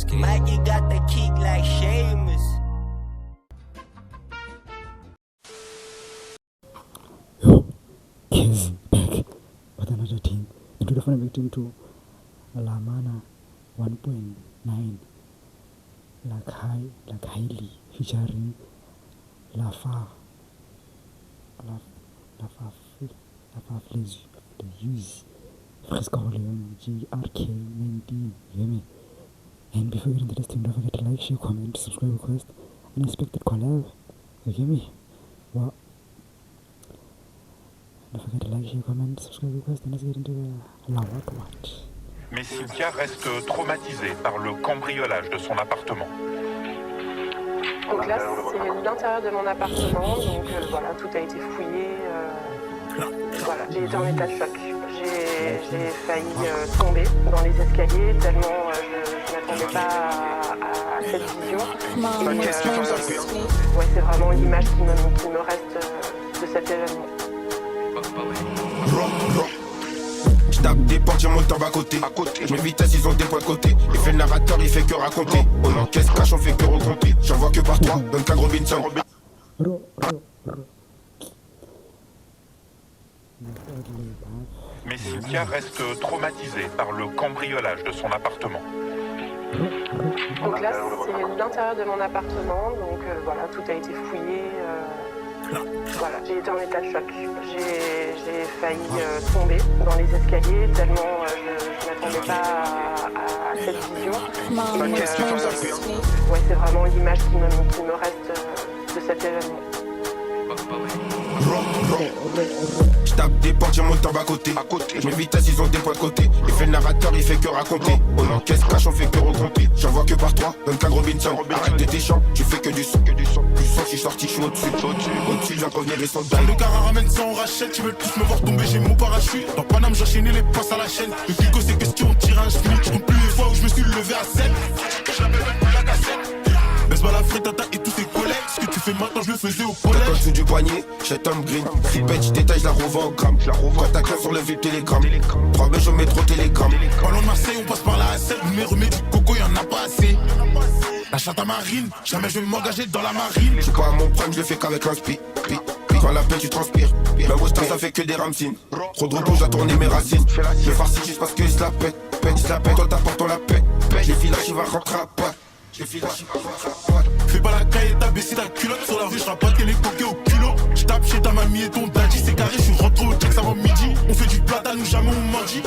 Mikey got the kick like Sheamus. Yo, Kiz back with another team. Into the final victim to La Mana 1.9 Lakhaili featuring Lafa Flazy, the Use, Fresco Leon, GRK19, you hear me? And before we get into this team, don't forget to like, share, comment, subscribe, request, unexpected collab, you hear me? Well, don't forget to like, share, comment, subscribe, request, and let's get into the what. Mais Cynthia reste traumatisée par le cambriolage de son appartement. Donc là, c'est l'intérieur de mon appartement, donc voilà, tout a été fouillé. Voilà, j'ai été en état de choc. J'ai failli tomber dans les escaliers tellement je n'attendais pas à cette vision. Donc, ouais, c'est vraiment l'image qui me reste de cet événement. Je tape des portes, j'ai mon temps à côté. Je mets vitesse, ils ont des points de côté. Il fait le narrateur, il fait que raconter. On encaisse cash, on fait que recompter. J'en vois que par trois, Duncan Robinson. Mais Cynthia reste traumatisée par le cambriolage de son appartement. Donc là, c'est l'intérieur de mon appartement, donc voilà, tout a été fouillé. Voilà, j'ai été en état de choc. J'ai failli tomber dans les escaliers tellement je n'attendais pas à cette vision. Donc, ouais, c'est vraiment l'image qui me reste de cet événement. Je tape des portes, j'ai mon temps à côté. Je mets vitesse, ils ont des points de côté. Il fait le narrateur, il fait que raconter. On encaisse cash, on fait que recompter. J'en vois que par trois, Duncan Robinson. Arrête de tes chants, tu fais que du son. Du son, je suis sorti, je suis au-dessus. Au-dessus, je viens de revenir, ils sont dingues. Le gars ramène ça en rachète, tu veux tous me voir tomber, j'ai mon parachute. Dans Paname, j'enchaînais les passes à la chaîne. Le Kiko, c'est question, tire un schmitt. Je compte plus les fois où je me suis levé à 7. Je l'avais même plus la cassette. Baisse-moi la frittata et tous ses collègues. Ce que tu fais maintenant, je le faisais au collège. Quand je du poignet, j'ai Tom Green. Ripette, je détaille, je la revends en gramme. Quand ta classe sur le VIP Telegram. 3 beige au métro Télégramme. Parlons de Marseille, on passe par la A7. Mais remets du coco, y'en a pas assez. La chatte à marine, jamais je vais m'engager dans la marine. Je suis pas à mon prime, je le fais qu'avec l'inspi. Quand la paix, tu transpires. Même au stade, ça fait que des ramsines. Trop de repos, j'ai tourné mes racines. Je farcis juste parce que je la pète. Toi t'apportes la paix. Les villages, il va rentrer à pas. Fais pas la caille et t'as baissé ta culotte. Sur la rue, j'rabatte les coquets au culot. J'tape chez ta mamie et ton daddy. C'est carré, j'suis rentré au check avant midi. On fait du platane ou jamais on mordit.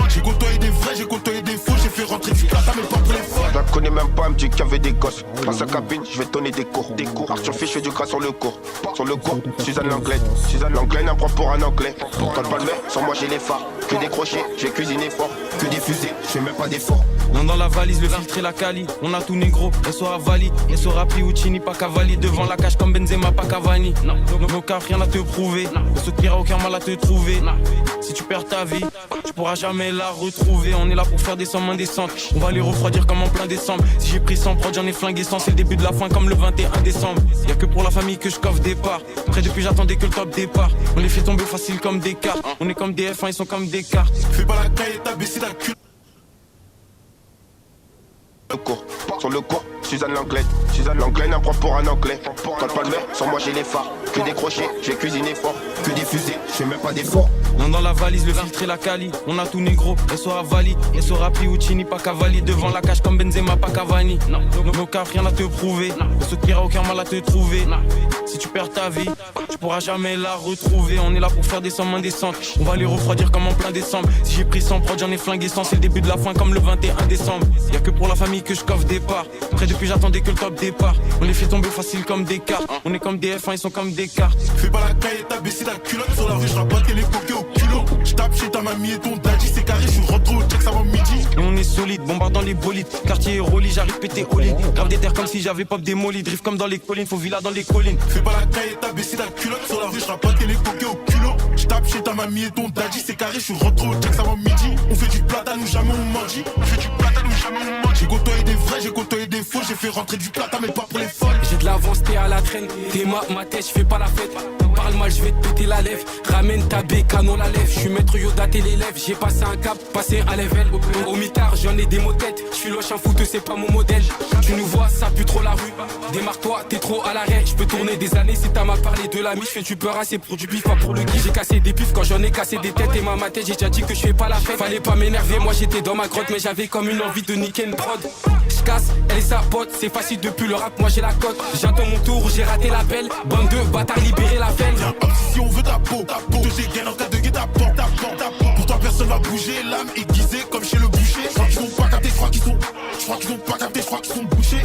J'ai côtoyé des vrais, j'ai côtoyé des faux. J'ai fait rentrer du platane mais pas pour les folles. Je la connais même pas, elle me dit qu'il y avait des gosses. Dans sa cabine, je vais donner des cours. Arthur Fiche, je fais du gras sur le cours. Suzanne l'anglais n'apprend pour un anglais. Quand Palmer, sans moi j'ai les phares. Que des crochets, j'ai cuisiné fort. Que des fusées, je fais même pas d'efforts. Non dans la valise, le filtre et la cali. On a tout négro, SO Avali, SO Piuccini, pas Cavalli. Devant la cage comme Benzema, pas Cavani. Nos cas, rien à te prouver. Ce qui a aucun mal à te trouver. Si tu perds ta vie, tu pourras jamais la retrouver. On est là pour faire des sommes indécentes. On va les refroidir comme en plein décembre. Si j'ai pris 100 prod, j'en ai flingué 100. C'est le début de la fin comme le 21 décembre. Y'a que pour la famille que je coffre des parts. Près depuis j'attendais que le top départ. On les fait tomber facile comme des cartes. On est comme des F1, ils sont comme des cartes. Fais pas la caille et t'as baissé ta culotte. Sur le cours, Suzanne l'anglais n'apprend pour un anglais. Quand Palmer, sans moi j'ai les phares. Que des crochets, j'ai cuisiné fort. Que des fusées, je fais même pas d'efforts. Non dans la valise, le filtre et la cali. On a tout négro, SO Avali, SO Piuccini, pas Cavalli. Devant la cage comme Benzema, pas Cavani. Nos cas, rien à te prouver. Ce qui a aucun mal à te trouver. Si tu perds ta vie, tu pourras jamais la retrouver. On est là pour faire des sommes indécentes. On va les refroidir comme en plein décembre. Si j'ai pris 100 prod, j'en ai flingué 100. C'est le début de la fin comme le 21 décembre. Y'a que pour la famille que je coffre des parts. Près depuis j'attendais que le top départ. On les fait tomber facile comme des cartes. On est comme des F1, ils sont comme des cartes. Fais pas la caille et t'as baissé ta culotte. Sur la rue, j'rabatte les coquets au culot. J'tape chez ta mamie et ton daddy. C'est carré, j'suis rentré au check avant midi. Et on est solide, bombardant les bolides. Quartier Roli, j'arrive pété all in. Grave des terres comme si j'avais pop démoli. Drift comme dans les collines, faut villa dans les collines. Fais pas la caille et t'as baissé ta culotte. Sur la rue, j'rabatte les coquets au culot. J'tape chez ta mamie et ton daddy. C'est carré, j'suis rentré au check avant midi. On fait du platane ou jamais on mordit. J'ai côtoyé des vrais, j'ai côtoyé des faux. J'ai fait rentrer du platane mais pas pour les folles. J'ai de la avance, t'es à la traîne. T'es ma tête, je fais pas la fête. Parle mal, je vais te péter la lèvre. Ramène ta canon la lèvre. Je suis maître Yoda, t'es l'élève. J'ai passé un cap, passé un level. Au mitard, j'en ai des mots têtes. Je suis loche en foot, c'est pas mon modèle. Tu nous vois, ça pue trop la rue. Démarre-toi, t'es trop à l'arrêt. Je peux tourner des années si t'as mal parlé de la miche. Tu peux rasser pour du bif, pas pour le kiff. J'ai cassé des pifs quand j'en ai cassé des têtes. Et ma tête, j'ai déjà dit que je fais pas la fête. Fallait pas m'énerver, moi j'étais dans ma grotte. Mais j'avais comme une envie de niquer une prod. J'casse, elle et sa pote, c'est facile depuis le rap, moi j'ai la cote. J'attends mon tour, j'ai raté l'appel. Bande de bâtards, libérer la veine. Viens hop si on veut ta peau, te dégaine en cas de guet-apens. Pour toi personne va bouger, l'âme aiguisée comme chez le boucher. Je crois qu'ils ont pas capté, je crois qu'ils sont bouchés.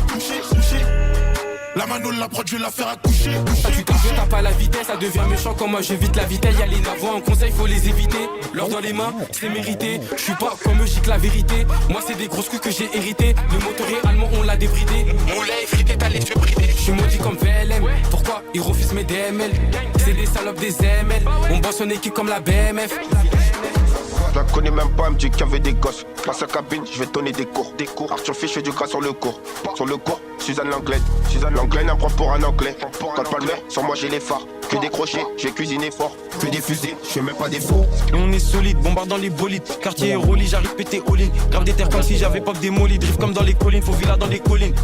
La mano, la prod, je vais la faire accoucher. Tu t'as pas la vitesse, ça devient méchant quand moi j'évite la vitesse. Y'a les navons en conseil, faut les éviter. L'or dans les mains, c'est mérité. Je suis pas comme eux, j'ai que la vérité. Moi c'est des grosses coups que j'ai hérité. Le moteur est allemand, on l'a débridé. Mon lait est frité, t'as les yeux bridés. Je suis maudit comme VLM. Pourquoi ils refusent mes DML? C'est des salopes des ML. On bosse en équipe comme la BMF. Je la connais même pas, elle me dit qu'il y avait des gosses. Passe à cabine, je vais donner des cours. Arthur Fish fait du gras sur le cours. Suzanne Langlaine apprend pour un anglais. Quand Palmer, sur moi j'ai les phares. Que des crochets, j'ai cuisiné fort. Que des fusées, je fais même pas des faux. Et on est solide, bombarde dans les bolides. Quartier Rolly, j'arrive pété all-in. Grave des terres comme si j'avais pas démoli. Drift comme dans les collines, faut villa dans les collines.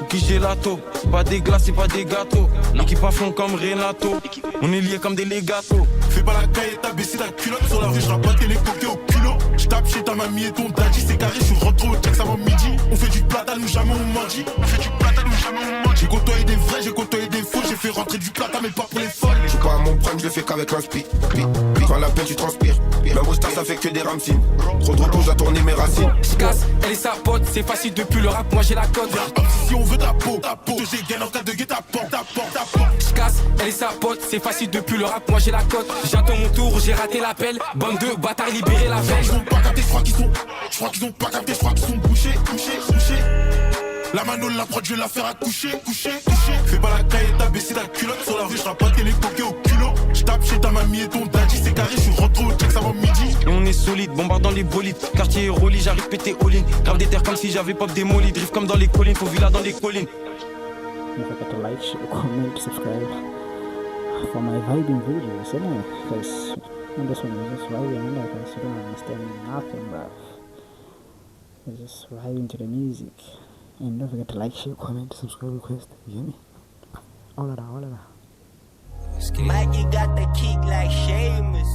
Qui gelato, pas des glaces, c'est pas des gâteaux. L'équipe à fond comme Renato. On est liés comme des légatos. Fais pas la caille, t'as baissé ta culotte. Sur la rue, je rappe les coquets au culot. Je tape chez ta mamie et ton daddy, c'est carré, je suis rentré au Jax avant midi. On fait du platane ou jamais on mordit. J'ai côtoyé des vrais, j'ai côtoyé des faux. J'ai fait rentrer du platane mais pas pour les folles. Je suis pas à mon prime, je le fais qu'avec l'inspi. Quand la peine tu transpires. Ma moustache ça fait que des ramsines. Trop de repos, j'ai tourné mes racines. J'casse, elle et sa pote, c'est facile depuis le rap, moi j'ai la cote. Si on veut ta peau, te dégaine en cas de guet-apens. J'casse, elle et sa pote, c'est facile depuis le rap, moi j'ai la cote. J'attends mon tour, j'ai raté l'appel. Bande de bâtards, libérer la veine. Ils ont pas capté, je crois qu'ils ont pas capté, je crois qu'ils sont bouchés. La mano, la prod, je vais la faire accoucher. Fais pas la caille, t'as baissé ta culotte. Sur la rue, je rappe les coquets au culot. Je tape chez ta mamie et ton daddy, c'est carré, je suis rentré au Jax avant midi. Et on est solide, bombarde dans les bolides. Quartier Rolly, j'arrive pété all-in. Grave des terres comme si j'avais pas démoli. Drift comme dans les collines, faut villa dans les collines. Don't forget to like, share, comment, subscribe for my vibing videos, you know, because this one is just vibing, you know, because you don't understand nothing, bruv. It's just vibing to the music. And don't forget to like, share, comment, subscribe, request, you hear me? All of that. Mikey got the kick like Sheamus.